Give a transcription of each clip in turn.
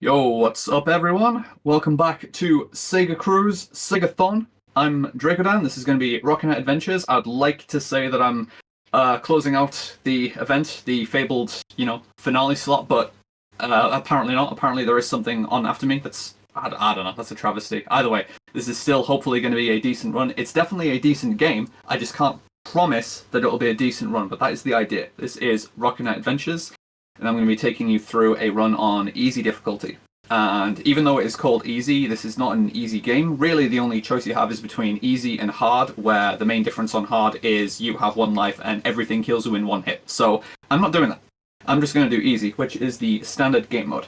Yo, what's up everyone? Welcome back to SegaCrew's SEGATHON. I'm Drakodan. This is going to be Rocket Knight Adventures. I'd like to say that I'm closing out the event, the fabled, finale slot, but apparently not. Apparently there is something on after me that's, I don't know, that's a travesty. Either way, this is still hopefully going to be a decent run. It's definitely a decent game. I just can't promise that it'll be a decent run, but that is the idea. This is Rocket Knight Adventures, and I'm going to be taking you through a run on easy difficulty. And even though it is called easy, this is not an easy game. Really, the only choice you have is between easy and hard, where the main difference on hard is you have one life and everything kills you in one hit. So I'm not doing that. I'm just going to do easy, which is the standard game mode.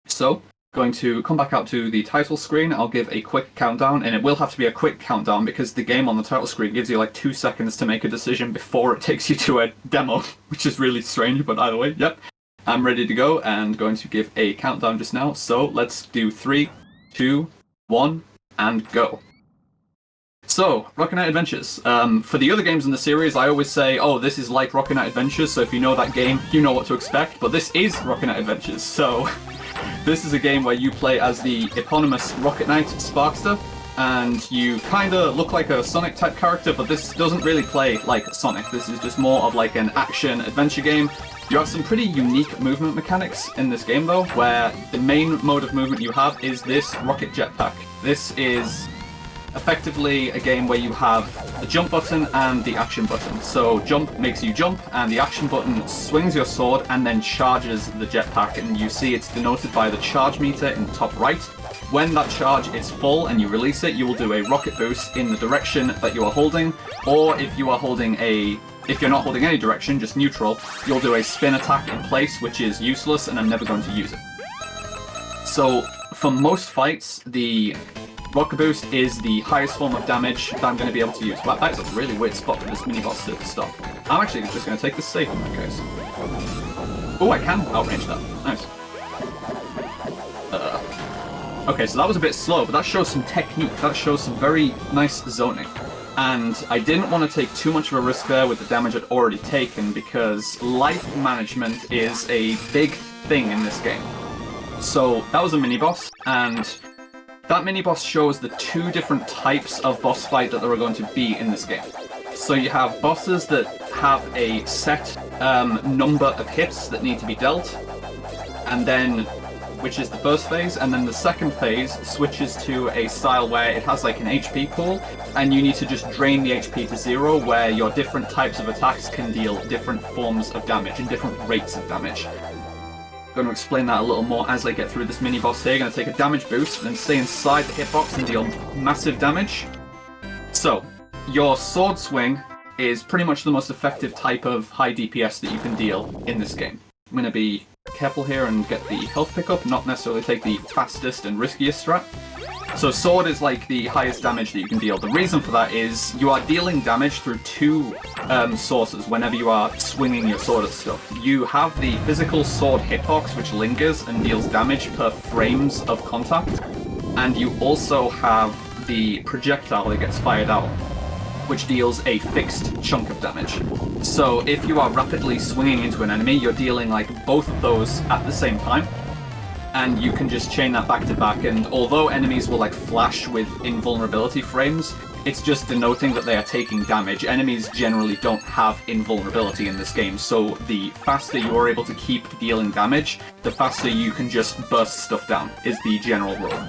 So, going to come back out to the title screen. I'll give a quick countdown, and it will have to be a quick countdown because the game on the title screen gives you like 2 seconds to make a decision before it takes you to a demo, which is really strange, but either way, yep. I'm ready to go and going to give a countdown just now. So let's do 3, 2, 1, and go. So, Rocket Knight Adventures. For the other games in the series, I always say, oh, this is like Rocket Knight Adventures, so if you know that game, you know what to expect. But this is Rocket Knight Adventures, so this is a game where you play as the eponymous Rocket Knight Sparkster, and you kind of look like a Sonic-type character, but this doesn't really play like Sonic. This is just more of like an action-adventure game. You have some pretty unique movement mechanics in this game though, where the main mode of movement you have is this rocket jetpack. This is effectively a game where you have the jump button and the action button. So jump makes you jump, and the action button swings your sword and then charges the jetpack, and you see it's denoted by the charge meter in the top right. When that charge is full and you release it, you will do a rocket boost in the direction that you are holding, or if you are holding if you're not holding any direction, just neutral, you'll do a spin attack in place, which is useless, and I'm never going to use it. So, for most fights, the rocket boost is the highest form of damage that I'm going to be able to use. Wow, that is a really weird spot for this mini-boss to stop. I'm actually just going to take this safe in that case. Oh, I can outrange that. Nice. Okay, so that was a bit slow, but that shows some technique. That shows some very nice zoning. And I didn't want to take too much of a risk there with the damage I'd already taken, because life management is a big thing in this game. So that was a mini-boss, and that mini-boss shows the 2 different types of boss fight that there are going to be in this game. So you have bosses that have a set number of hits that need to be dealt, and then which is the first phase, and then the second phase switches to a style where it has like an HP pool, and you need to just drain the HP to 0, where your different types of attacks can deal different forms of damage and different rates of damage. I'm going to explain that a little more as I get through this mini-boss here. I'm going to take a damage boost and stay inside the hitbox and deal massive damage. So, your sword swing is pretty much the most effective type of high DPS that you can deal in this game. I'm going to be careful here and get the health pickup, not necessarily take the fastest and riskiest strat. So sword is like the highest damage that you can deal. The reason for that is you are dealing damage through 2 sources whenever you are swinging your sword at stuff. You have the physical sword hitbox, which lingers and deals damage per frames of contact, and you also have the projectile that gets fired out, which deals a fixed chunk of damage. So if you are rapidly swinging into an enemy, you're dealing like both of those at the same time, and you can just chain that back to back, and although enemies will like flash with invulnerability frames, it's just denoting that they are taking damage. Enemies generally don't have invulnerability in this game, so the faster you are able to keep dealing damage, the faster you can just burst stuff down, is the general rule.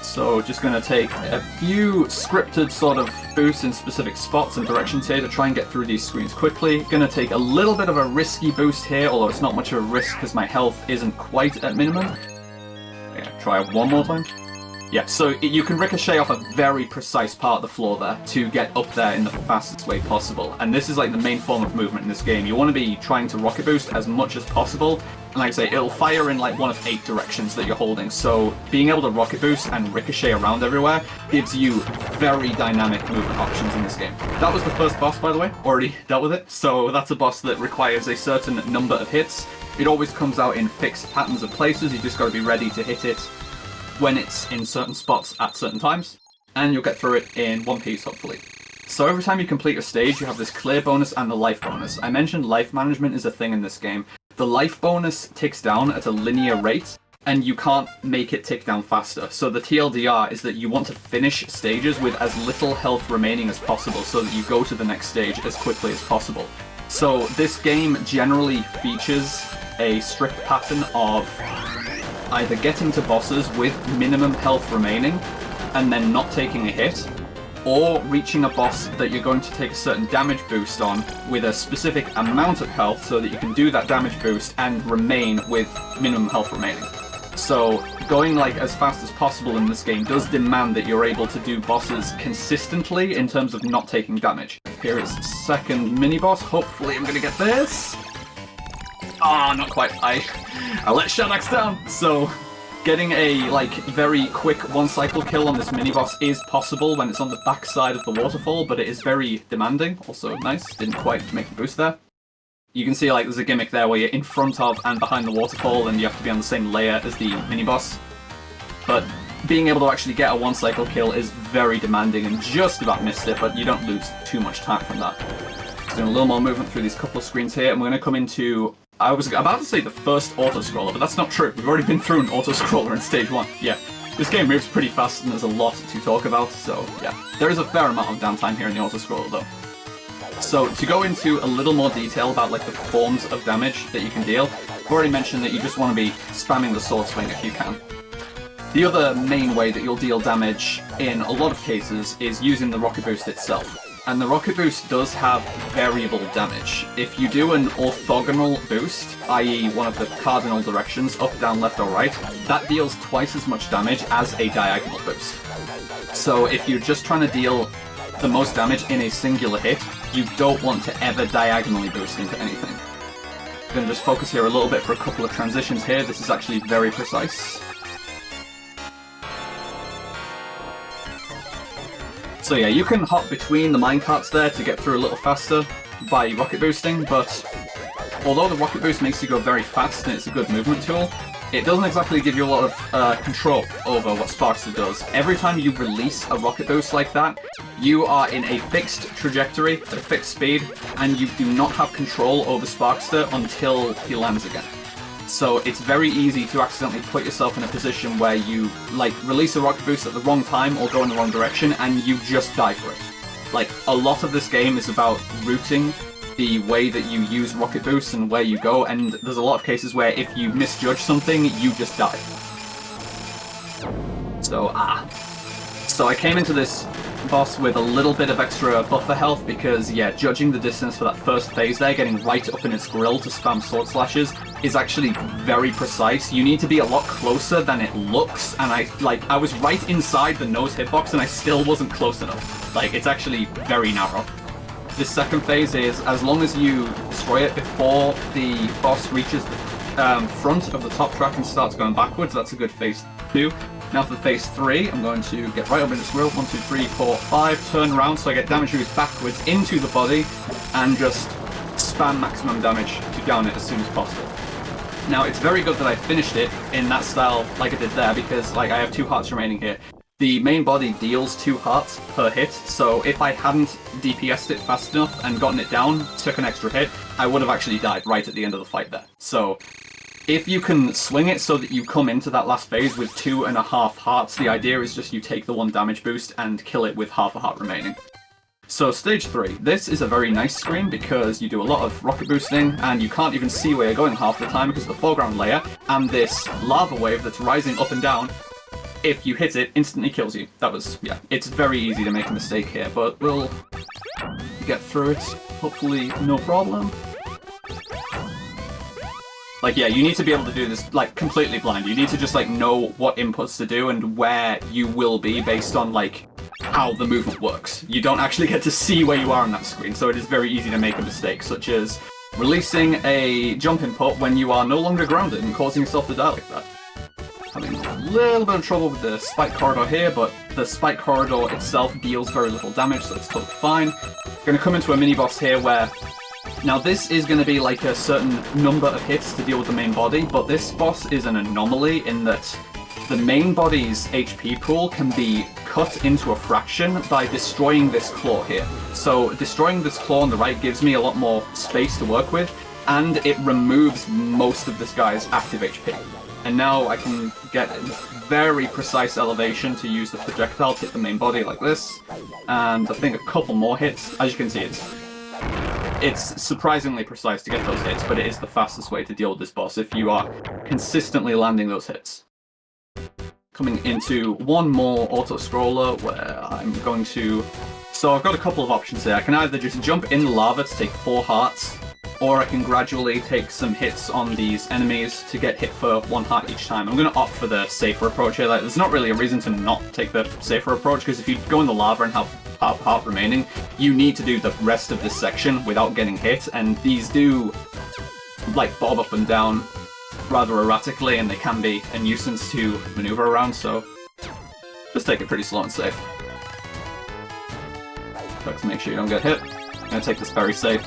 So just going to take a few scripted sort of boosts in specific spots and directions here to try and get through these screens quickly. Going to take a little bit of a risky boost here, although it's not much of a risk because my health isn't quite at minimum. Yeah, try it one more time. Yeah, so you can ricochet off a very precise part of the floor there to get up there in the fastest way possible. And this is like the main form of movement in this game. You want to be trying to rocket boost as much as possible. And like I say, it'll fire in like one of 8 directions that you're holding. So being able to rocket boost and ricochet around everywhere gives you very dynamic movement options in this game. That was the first boss, by the way. Already dealt with it. So that's a boss that requires a certain number of hits. It always comes out in fixed patterns of places. You just got to be ready to hit it when it's in certain spots at certain times, and you'll get through it in one piece, hopefully. So every time you complete a stage, you have this clear bonus and the life bonus. I mentioned life management is a thing in this game. the life bonus ticks down at a linear rate, and you can't make it tick down faster. So the TLDR is that you want to finish stages with as little health remaining as possible so that you go to the next stage as quickly as possible. So this game generally features a strict pattern of either getting to bosses with minimum health remaining and then not taking a hit, or reaching a boss that you're going to take a certain damage boost on with a specific amount of health so that you can do that damage boost and remain with minimum health remaining. So going like as fast as possible in this game does demand that you're able to do bosses consistently in terms of not taking damage. Here is second mini-boss. Hopefully I'm gonna get this. Ah, not quite. I let Shadax down. So getting a like very quick one-cycle kill on this mini-boss is possible when it's on the back side of the waterfall, but it is very demanding. Also nice. Didn't quite make the boost there. You can see like there's a gimmick there where you're in front of and behind the waterfall and you have to be on the same layer as the mini-boss. But being able to actually get a one-cycle kill is very demanding, and just about missed it, but you don't lose too much time from that. Just doing a little more movement through these couple of screens here, and we're going to come into... I was about to say the first auto-scroller, but that's not true. We've already been through an auto-scroller in Stage 1. Yeah, this game moves pretty fast and there's a lot to talk about, so yeah. There is a fair amount of downtime here in the auto-scroller though. So, to go into a little more detail about like the forms of damage that you can deal, I've already mentioned that you just want to be spamming the sword swing if you can. The other main way that you'll deal damage in a lot of cases is using the rocket boost itself. And the rocket boost does have variable damage. If you do an orthogonal boost, i.e. one of the cardinal directions, up, down, left or right, that deals twice as much damage as a diagonal boost. So if you're just trying to deal the most damage in a singular hit, you don't want to ever diagonally boost into anything. I'm going to just focus here a little bit for a couple of transitions here. This is actually very precise. So yeah, you can hop between the minecarts there to get through a little faster by rocket boosting, but although the rocket boost makes you go very fast and it's a good movement tool, it doesn't exactly give you a lot of control over what Sparkster does. Every time you release a rocket boost like that, you are in a fixed trajectory at a fixed speed, and you do not have control over Sparkster until he lands again. So it's very easy to accidentally put yourself in a position where you like release a rocket boost at the wrong time or go in the wrong direction and you just die for it. Like, a lot of this game is about routing the way that you use rocket boosts and where you go, and there's a lot of cases where if you misjudge something, you just die. So I came into this boss with a little bit of extra buffer health because, yeah, judging the distance for that first phase there, getting right up in its grill to spam sword slashes is actually very precise. You need to be a lot closer than it looks, and I was right inside the nose hitbox and I still wasn't close enough. Like, it's actually very narrow. This second phase is, as long as you destroy it before the boss reaches the front of the top track and starts going backwards, that's a good phase 2. Now for phase 3, I'm going to get right up in its grill, 1, 2, 3, 4, 5, turn around so I get damage boost backwards into the body, and just spam maximum damage to down it as soon as possible. Now it's very good that I finished it in that style like I did there, because like I have 2 hearts remaining here. The main body deals 2 hearts per hit, so if I hadn't DPS'd it fast enough and gotten it down, took an extra hit, I would have actually died right at the end of the fight there. So if you can swing it so that you come into that last phase with 2.5 hearts, the idea is just you take the 1 damage boost and kill it with half a heart remaining. So stage 3, this is a very nice screen because you do a lot of rocket boosting and you can't even see where you're going half the time because of the foreground layer and this lava wave that's rising up and down. If you hit it, instantly kills you. That was, yeah, it's very easy to make a mistake here, but we'll get through it, hopefully no problem. Like, yeah, you need to be able to do this, like, completely blind. You need to just, like, know what inputs to do and where you will be based on, like, how the movement works. You don't actually get to see where you are on that screen, so it is very easy to make a mistake, such as releasing a jump input when you are no longer grounded and causing yourself to die like that. Having a little bit of trouble with the spike corridor here, but the spike corridor itself deals very little damage, so it's totally fine. Going to come into a mini-boss here where... Now this is going to be like a certain number of hits to deal with the main body, but this boss is an anomaly in that the main body's HP pool can be cut into a fraction by destroying this claw here. So destroying this claw on the right gives me a lot more space to work with, and it removes most of this guy's active HP. And now I can get a very precise elevation to use the projectile to hit the main body like this, and I think a couple more hits. As you can see, it's surprisingly precise to get those hits, but it is the fastest way to deal with this boss if you are consistently landing those hits. Coming into one more auto-scroller where I'm going to... So I've got a couple of options here. I can either just jump in the lava to take 4 hearts, or I can gradually take some hits on these enemies to get hit for 1 heart each time. I'm going to opt for the safer approach here. Like, there's not really a reason to not take the safer approach, because if you go in the lava and have half heart remaining, you need to do the rest of this section without getting hit, and these do like bob up and down rather erratically, and they can be a nuisance to maneuver around, so just take it pretty slow and safe. Try to make sure you don't get hit. I'm going to take this very safe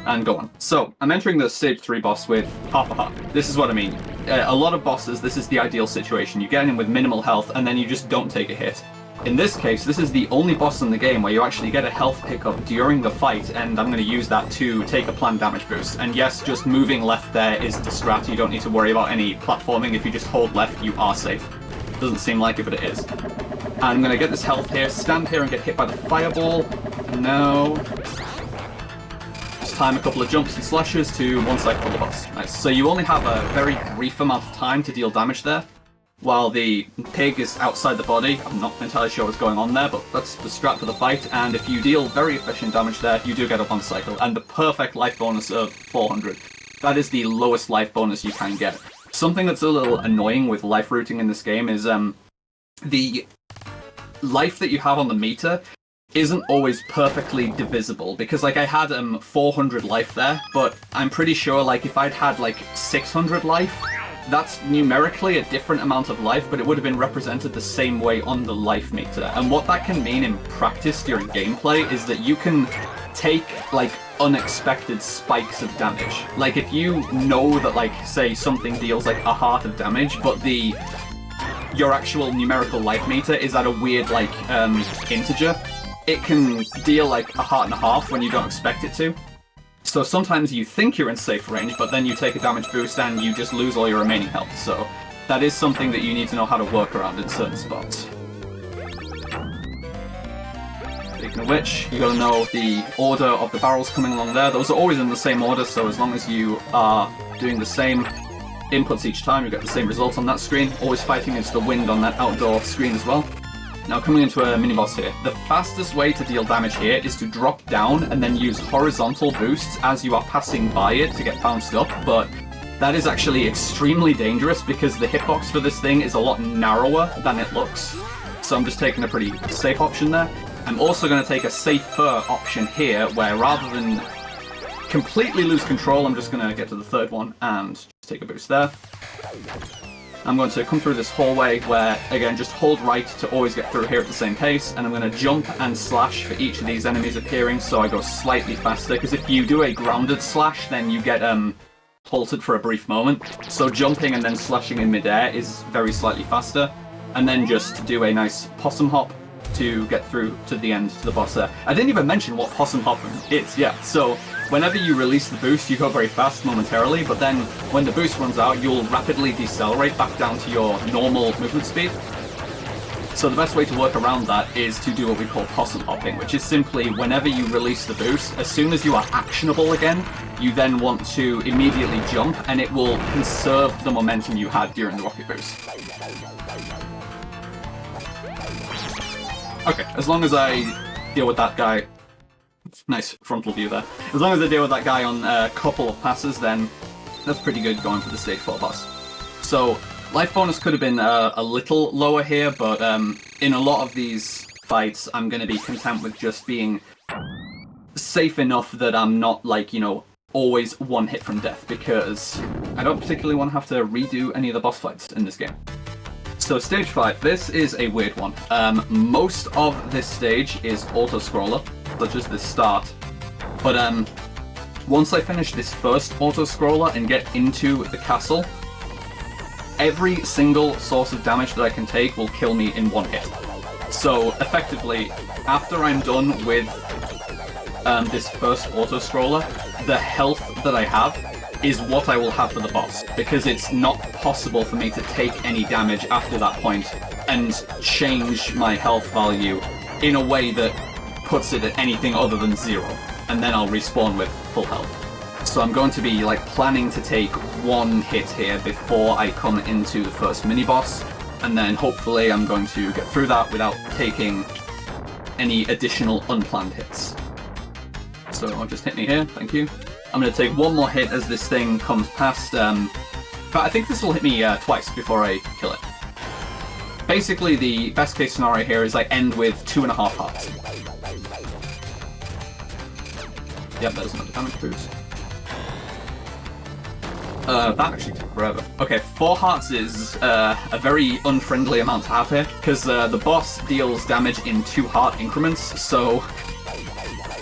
and go on. So, I'm entering the stage 3 boss with half a heart. This is what I mean. A lot of bosses, this is the ideal situation. You get in with minimal health, and then you just don't take a hit. In this case, this is the only boss in the game where you actually get a health pickup during the fight, and I'm going to use that to take a planned damage boost. And yes, just moving left there is the strat. You don't need to worry about any platforming. If you just hold left, you are safe. Doesn't seem like it, but it is. And I'm going to get this health here, stand here and get hit by the fireball. No. Just time a couple of jumps and slashes to one side of the boss. Nice. So you only have a very brief amount of time to deal damage there, while the pig is outside the body. I'm not entirely sure what's going on there, but that's the strat for the fight, and if you deal very efficient damage there, you do get up on cycle, and the perfect life bonus of 400. That is the lowest life bonus you can get. Something that's a little annoying with life routing in this game is the life that you have on the meter isn't always perfectly divisible, because like I had 400 life there, but I'm pretty sure like if I'd had like 600 life, that's numerically a different amount of life, but it would have been represented the same way on the life meter. And what that can mean in practice during gameplay is that you can take like unexpected spikes of damage. Like if you know that like say something deals like a heart of damage, but your actual numerical life meter is at a weird like integer, it can deal like a heart and a half when you don't expect it to. So sometimes you think you're in safe range, but then you take a damage boost and you just lose all your remaining health. So that is something that you need to know how to work around in certain spots. Speaking of which, you gotta know the order of the barrels coming along there. Those are always in the same order, so as long as you are doing the same inputs each time, you get the same result on that screen. Always fighting against the wind on that outdoor screen as well. Now coming into a mini-boss here. The fastest way to deal damage here is to drop down and then use horizontal boosts as you are passing by it to get bounced up, but that is actually extremely dangerous because the hitbox for this thing is a lot narrower than it looks. So I'm just taking a pretty safe option there. I'm also going to take a safer option here, where rather than completely lose control, I'm just going to get to the third one and just take a boost there. I'm going to come through this hallway where, again, just hold right to always get through here at the same pace, and I'm going to jump and slash for each of these enemies appearing, so I go slightly faster, because if you do a grounded slash, then you get halted for a brief moment. So jumping and then slashing in midair is very slightly faster, and then just do a nice possum hop to get through to the end, to the boss there. I didn't even mention what possum hopping is, yeah, so whenever you release the boost, you go very fast momentarily, but then when the boost runs out, you'll rapidly decelerate back down to your normal movement speed. So the best way to work around that is to do what we call possum hopping, which is simply whenever you release the boost, as soon as you are actionable again, you then want to immediately jump, and it will conserve the momentum you had during the rocket boost. Okay, as long as I deal with that guy... Nice frontal view there. As long as I deal with that guy on a couple of passes, then that's pretty good going for the stage 4 boss. So, life bonus could have been a little lower here, but in a lot of these fights, I'm going to be content with just being safe enough that I'm not, like, you know, always one hit from death, because I don't particularly want to have to redo any of the boss fights in this game. So stage 5, this is a weird one. Most of this stage is auto-scroller, such as this start. But once I finish this first auto-scroller and get into the castle, every single source of damage that I can take will kill me in one hit. So effectively, after I'm done with this first auto-scroller, the health that I have is what I will have for the boss, because it's not possible for me to take any damage after that point and change my health value in a way that puts it at anything other than 0, and then I'll respawn with full health. So I'm going to be like planning to take one hit here before I come into the first mini-boss, and then hopefully I'm going to get through that without taking any additional unplanned hits. So I'll just hit me here, thank you. I'm going to take one more hit as this thing comes past, but I think this will hit me twice before I kill it. Basically, the best case scenario here is I end with 2.5 hearts. Yep, there's another damage boost. That actually took forever. Okay, 4 hearts is a very unfriendly amount to have here, because the boss deals damage in 2 heart increments, so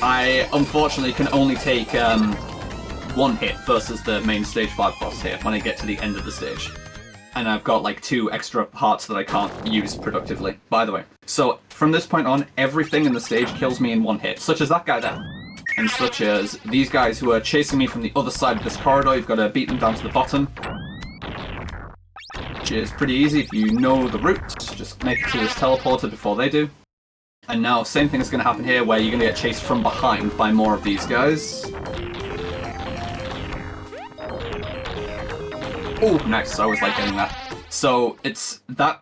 I unfortunately can only take 1 hit versus the main stage 5 boss here when I get to the end of the stage. And I've got like 2 extra hearts that I can't use productively, by the way. So from this point on, everything in the stage kills me in 1 hit, such as that guy there. And such as these guys who are chasing me from the other side of this corridor. You've got to beat them down to the bottom, which is pretty easy if you know the route. Just make it to this teleporter before they do. And now, same thing is going to happen here, where you're going to get chased from behind by more of these guys. Oh, nice, I was like getting that. So, it's that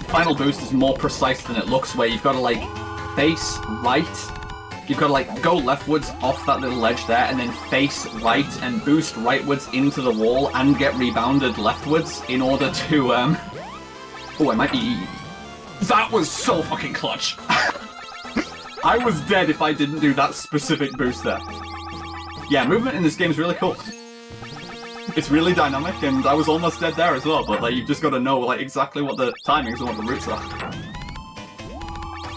final boost is more precise than it looks, where you've got to like face right. You've got to like go leftwards off that little ledge there, and then face right and boost rightwards into the wall and get rebounded leftwards in order to, Oh, I might be... That was so fucking clutch! I was dead if I didn't do that specific boost there. Yeah, movement in this game is really cool. It's really dynamic, and I was almost dead there as well, but like, you've just got to know like exactly what the timings and what the routes are.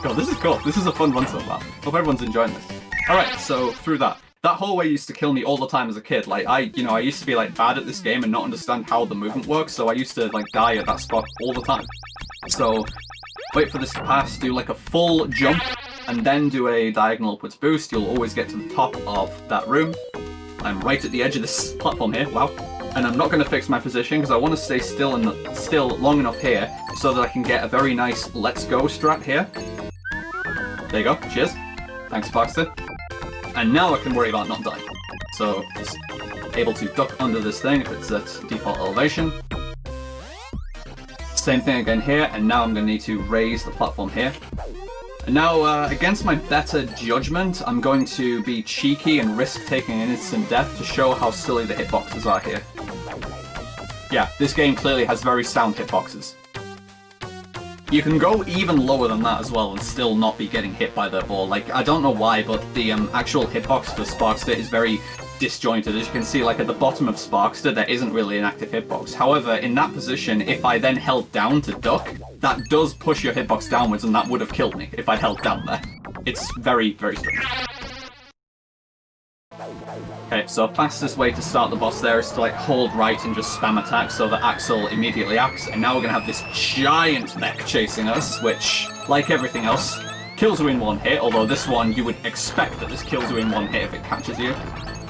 God, this is cool. This is a fun run so far. Hope everyone's enjoying this. Alright, so through that. That hallway used to kill me all the time as a kid. Like, I used to be like bad at this game and not understand how the movement works, so I used to like die at that spot all the time. So, wait for this to pass, do like a full jump, and then do a diagonal upwards boost. You'll always get to the top of that room. I'm right at the edge of this platform here, wow. And I'm not going to fix my position because I want to stay still long enough here so that I can get a very nice let's go strat here. There you go, cheers. Thanks, Baxter. And now I can worry about not dying. So, just able to duck under this thing if it's at default elevation. Same thing again here, and now I'm going to need to raise the platform here. And now, against my better judgment, I'm going to be cheeky and risk taking an instant death to show how silly the hitboxes are here. Yeah, this game clearly has very sound hitboxes. You can go even lower than that as well and still not be getting hit by the ball. Like, I don't know why, but the actual hitbox for Sparkster is very disjointed. As you can see, like at the bottom of Sparkster, there isn't really an active hitbox. However, in that position, if I then held down to duck, that does push your hitbox downwards, and that would have killed me if I'd held down there. It's very, very strange. Okay, so fastest way to start the boss there is to like hold right and just spam attack so that Axel immediately acts, and now we're gonna have this giant mech chasing us, which, like everything else, kills you in 1 hit, although this one, you would expect that this kills you in 1 hit if it catches you.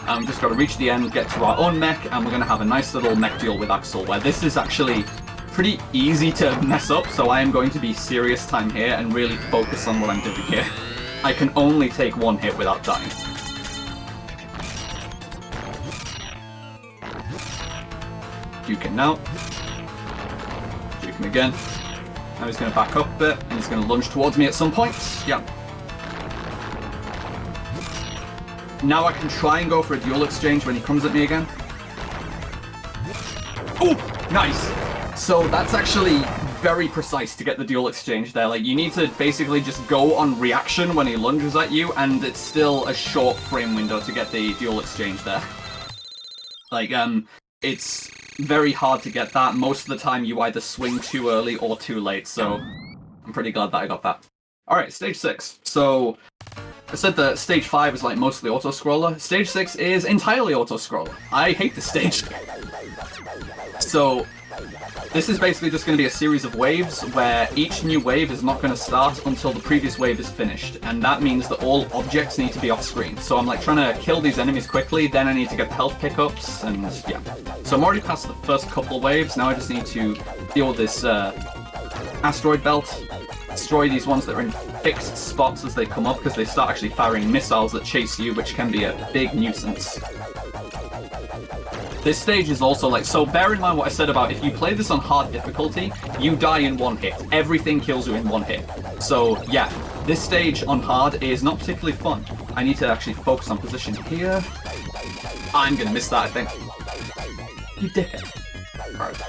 We've just got to reach the end, get to our own mech, and we're gonna have a nice little mech duel with Axel, where this is actually pretty easy to mess up, so I am going to be serious time here and really focus on what I'm doing here. I can only take 1 hit without dying. Juke him now. Juke him again. Now he's going to back up a bit, and he's going to lunge towards me at some point. Yeah. Now I can try and go for a dual exchange when he comes at me again. Oh, nice! So that's actually very precise to get the dual exchange there. Like, you need to basically just go on reaction when he lunges at you, and it's still a short frame window to get the dual exchange there. Like, it's very hard to get that. Most of the time you either swing too early or too late, so I'm pretty glad that I got that. Alright, stage 6. So, I said that stage 5 is like mostly auto-scroller. Stage 6 is entirely auto-scroller. I hate this stage. So, This is basically just going to be a series of waves where each new wave is not going to start until the previous wave is finished, and that means that all objects need to be off screen. So I'm like trying to kill these enemies quickly, then I need to get the health pickups, and yeah. So I'm already past the first couple of waves, now I just need to deal with this asteroid belt, destroy these ones that are in fixed spots as they come up, because they start actually firing missiles that chase you, which can be a big nuisance. This stage is also like, so bear in mind what I said about if you play this on hard difficulty, you die in one hit. Everything kills you in one hit. So yeah, this stage on hard is not particularly fun. I need to actually focus on position here. I'm gonna miss that, I think. You dickhead. Alright.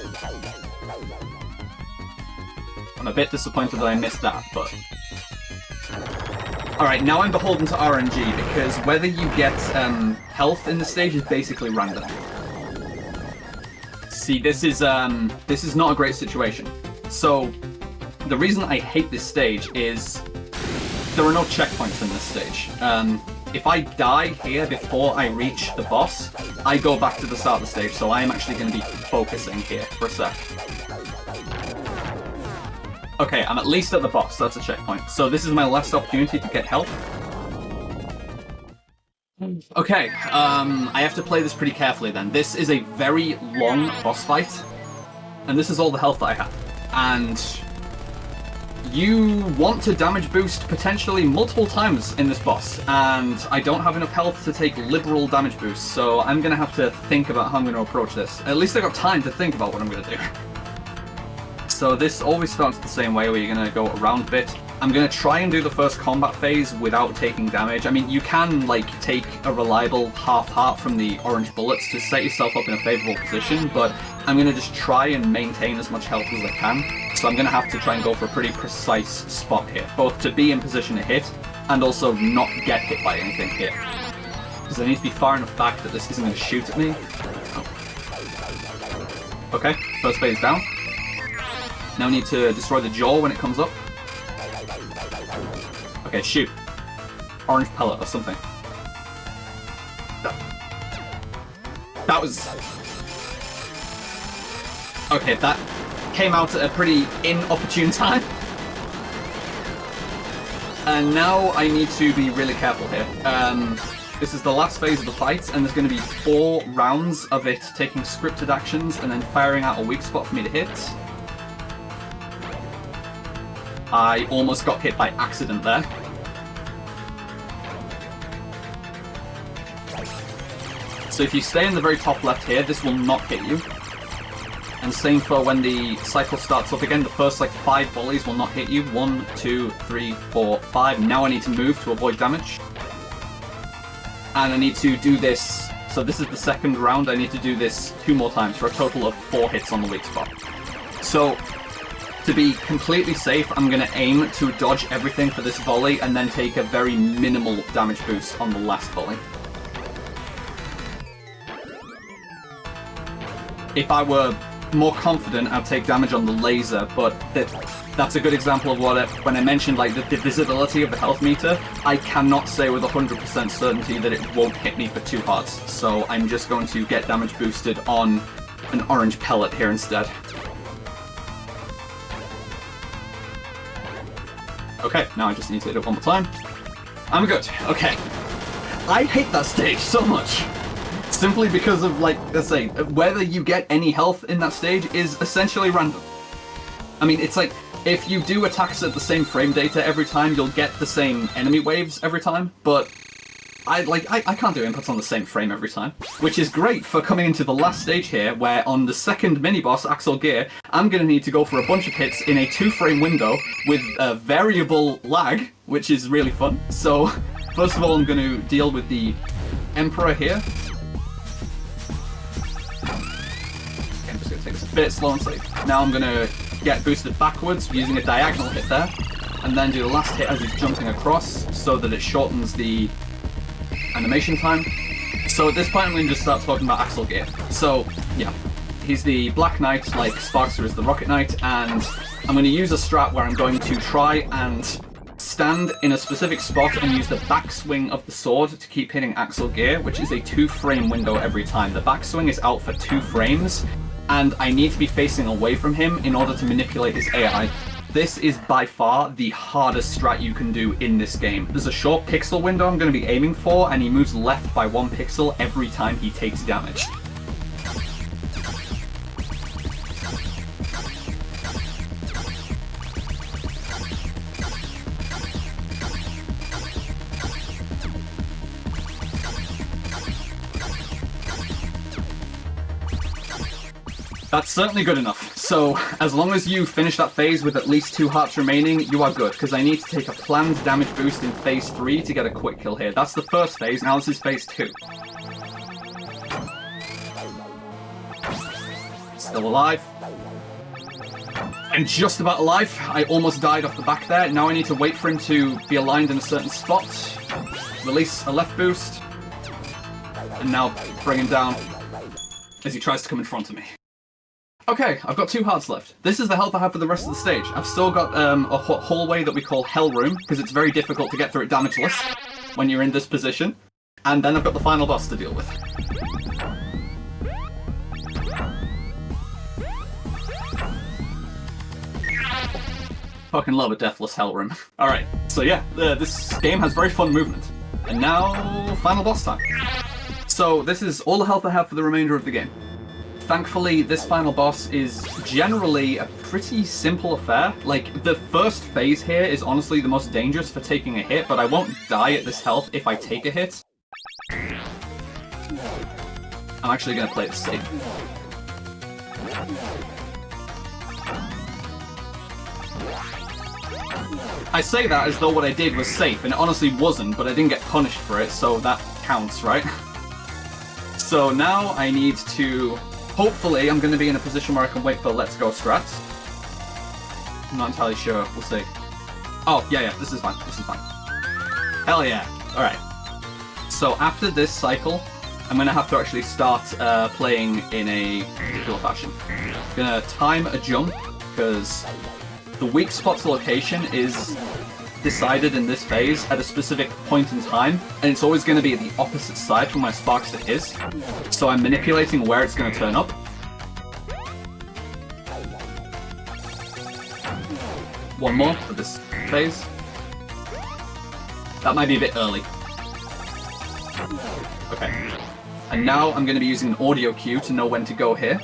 I'm a bit disappointed that I missed that, but... Alright, now I'm beholden to RNG, because whether you get health in the stage is basically random. See, this is not a great situation. So, the reason I hate this stage is there are no checkpoints in this stage. If I die here before I reach the boss, I go back to the start of the stage, so I am actually going to be focusing here for a sec. Okay, I'm at least at the boss, that's a checkpoint. So this is my last opportunity to get health. Okay, I have to play this pretty carefully then. This is a very long boss fight, and this is all the health that I have. And you want to damage boost potentially multiple times in this boss, and I don't have enough health to take liberal damage boosts, so I'm gonna have to think about how I'm gonna approach this. At least I got time to think about what I'm gonna do. So this always starts the same way, where you're gonna go around a bit. I'm gonna try and do the first combat phase without taking damage. I mean, you can like take a reliable half heart from the orange bullets to set yourself up in a favorable position, but I'm gonna just try and maintain as much health as I can. So I'm gonna have to try and go for a pretty precise spot here, both to be in position to hit and also not get hit by anything here. Because I need to be far enough back that this isn't gonna shoot at me. Oh. Okay, first phase down. Now I need to destroy the jaw when it comes up. Okay, shoot. Orange pellet or something. That was... Okay, that came out at a pretty inopportune time. And now I need to be really careful here. This is the last phase of the fight, and there's going to be 4 rounds of it taking scripted actions and then firing out a weak spot for me to hit. I almost got hit by accident there. So if you stay in the very top left here, this will not hit you. And same for when the cycle starts up again, the first like 5 volleys will not hit you. 1, 2, 3, 4, 5. Now I need to move to avoid damage. And I need to do this, so this is the second round, I need to do this 2 more times for a total of 4 hits on the weak spot. So, to be completely safe, I'm going to aim to dodge everything for this volley and then take a very minimal damage boost on the last volley. If I were more confident, I'd take damage on the laser, but that's a good example of what when I mentioned like the divisibility of the health meter, I cannot say with 100% certainty that it won't hit me for 2 hearts, so I'm just going to get damage boosted on an orange pellet here instead. Okay, now I just need to hit it one more time. I'm good. Okay. I hate that stage so much. Simply because of, like, let's say, whether you get any health in that stage is essentially random. I mean, it's like, if you do attacks at the same frame data every time, you'll get the same enemy waves every time, but I can't do inputs on the same frame every time. Which is great for coming into the last stage here, where on the second mini-boss, Axel Gear, I'm going to need to go for a bunch of hits in a 2-frame window with a variable lag, which is really fun. So, first of all, I'm going to deal with the Emperor here. Okay, I'm just going to take this a bit slow and safe. Now I'm going to get boosted backwards using a diagonal hit there, and then do the last hit as he's jumping across, so that it shortens the animation time. So at this point I'm going to just start talking about Axel Gear. So, yeah, he's the Black Knight, like Sparkster is the Rocket Knight, and I'm going to use a strat where I'm going to try and stand in a specific spot and use the backswing of the sword to keep hitting Axel Gear, which is a 2-frame window every time. The backswing is out for 2 frames, and I need to be facing away from him in order to manipulate his AI. This is by far the hardest strat you can do in this game. There's a short pixel window I'm going to be aiming for, and he moves left by 1 pixel every time he takes damage. That's certainly good enough. So, as long as you finish that phase with at least 2 hearts remaining, you are good, because I need to take a planned damage boost in phase 3 to get a quick kill here. That's the first phase, now this is phase 2. Still alive. I'm just about alive. I almost died off the back there. Now I need to wait for him to be aligned in a certain spot. Release a left boost. And now bring him down as he tries to come in front of me. Okay, I've got 2 hearts left. This is the health I have for the rest of the stage. I've still got a hallway that we call Hell Room, because it's very difficult to get through it damageless when you're in this position. And then I've got the final boss to deal with. Fucking love a deathless Hell Room. Alright, so yeah, this game has very fun movement. And now, final boss time. So this is all the health I have for the remainder of the game. Thankfully, this final boss is generally a pretty simple affair. Like, the first phase here is honestly the most dangerous for taking a hit, but I won't die at this health if I take a hit. I'm actually going to play it safe. I say that as though what I did was safe, and it honestly wasn't, but I didn't get punished for it, so that counts, right? So now I need to... Hopefully, I'm going to be in a position where I can wait for Let's Go strats. I'm not entirely sure. We'll see. Oh, yeah, this is fine. This is fine. Hell yeah. Alright. So after this cycle, I'm going to have to actually start playing in a particular fashion. I'm going to time a jump, because the weak spot's location is decided in this phase at a specific point in time, and it's always going to be at the opposite side from where Sparkster is. So I'm manipulating where it's going to turn up. One more for this phase. That might be a bit early. Okay. And now I'm going to be using an audio cue to know when to go here.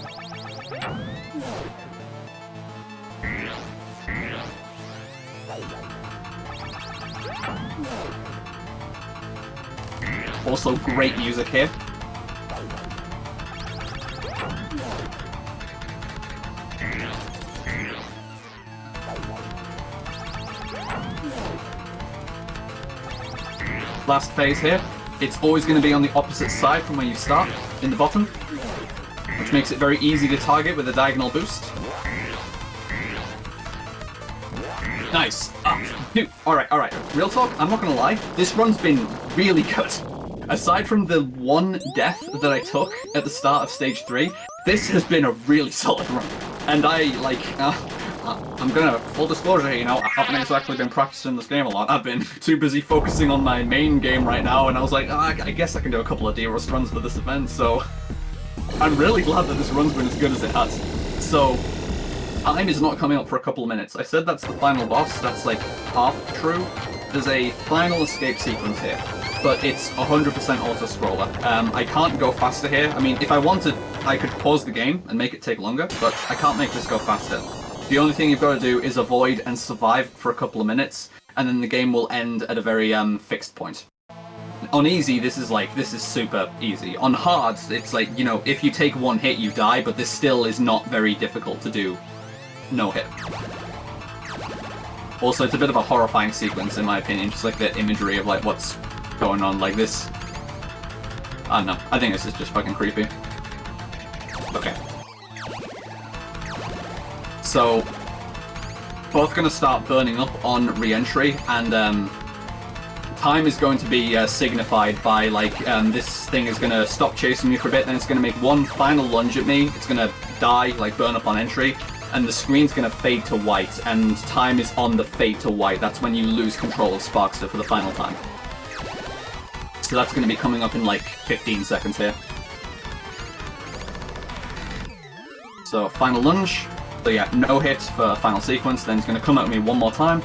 Also, great music here. Last phase here. It's always going to be on the opposite side from where you start, in the bottom, which makes it very easy to target with a diagonal boost. Nice. Dude, alright. Real talk, I'm not going to lie, this run's been really good. Aside from the one death that I took at the start of Stage 3, this has been a really solid run. And I'm gonna, full disclosure, you know, I haven't exactly been practicing this game a lot. I've been too busy focusing on my main game right now, and I was like, I guess I can do a couple of D-Rust runs for this event, so... I'm really glad that this run's been as good as it has. So, time is not coming up for a couple of minutes. I said that's the final boss, that's like half true. There's a final escape sequence here, but it's 100% auto-scroller. I can't go faster here. I mean, if I wanted, I could pause the game and make it take longer, but I can't make this go faster. The only thing you've got to do is avoid and survive for a couple of minutes, and then the game will end at a very fixed point. On easy, this is super easy. On hard, it's like, you know, if you take one hit, you die, but this still is not very difficult to do no hit. Also, it's a bit of a horrifying sequence, in my opinion, just like the imagery of like what's going on like this. I don't know, I think this is just fucking creepy. Okay. So, both gonna start burning up on re-entry, and time is going to be signified by like this thing is gonna stop chasing me for a bit, then it's gonna make one final lunge at me, it's gonna die, like burn up on entry, and the screen's gonna fade to white, and time is on the fade to white. That's when you lose control of Sparkster for the final time. So that's gonna be coming up in like 15 seconds here. So final lunge. So yeah, no hit for final sequence. Then it's going to come at me one more time.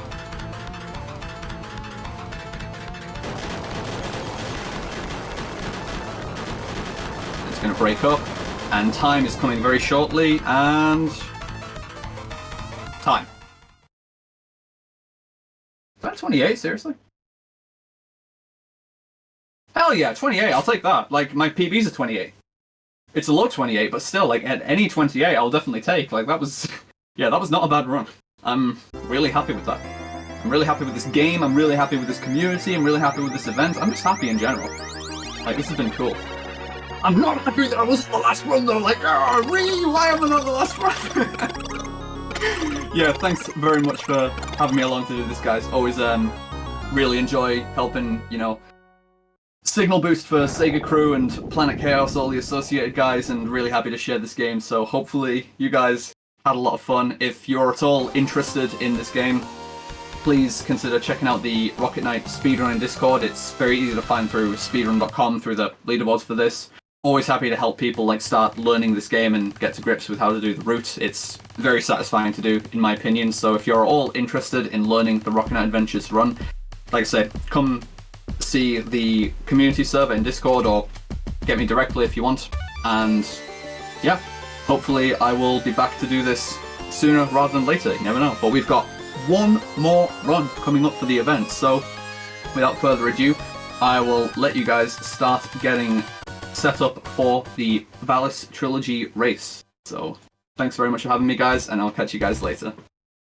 It's going to break up, and time is coming very shortly. And time. Is that 28? Seriously? Hell yeah, 28. I'll take that. Like my PB's a 28. It's a low 28, but still, like, at any 28, I'll definitely take. Like, that was... yeah, that was not a bad run. I'm really happy with that. I'm really happy with this game, I'm really happy with this community, I'm really happy with this event. I'm just happy in general. Like, this has been cool. I'm not happy that I wasn't the last run, though! Like, oh, really? Why am I not the last run? Yeah, thanks very much for having me along to do this, guys. Always, really enjoy helping, you know, Signal boost for SegaCrew and Planet Chaos, all the associated guys, and really happy to share this game. So hopefully you guys had a lot of fun. If you're at all interested in this game, please consider checking out the Rocket Knight speedrunning Discord. It's very easy to find through speedrun.com through the leaderboards for this. Always happy to help people like start learning this game and get to grips with how to do the route. It's very satisfying to do, in my opinion. So if you're all interested in learning the Rocket Knight Adventures run, like I said, come see the community server in Discord or get me directly if you want. And yeah, hopefully I will be back to do this sooner rather than later. You never know. But we've got one more run coming up for the event. So without further ado, I will let you guys start getting set up for the Valis Trilogy race. So thanks very much for having me, guys, and I'll catch you guys later.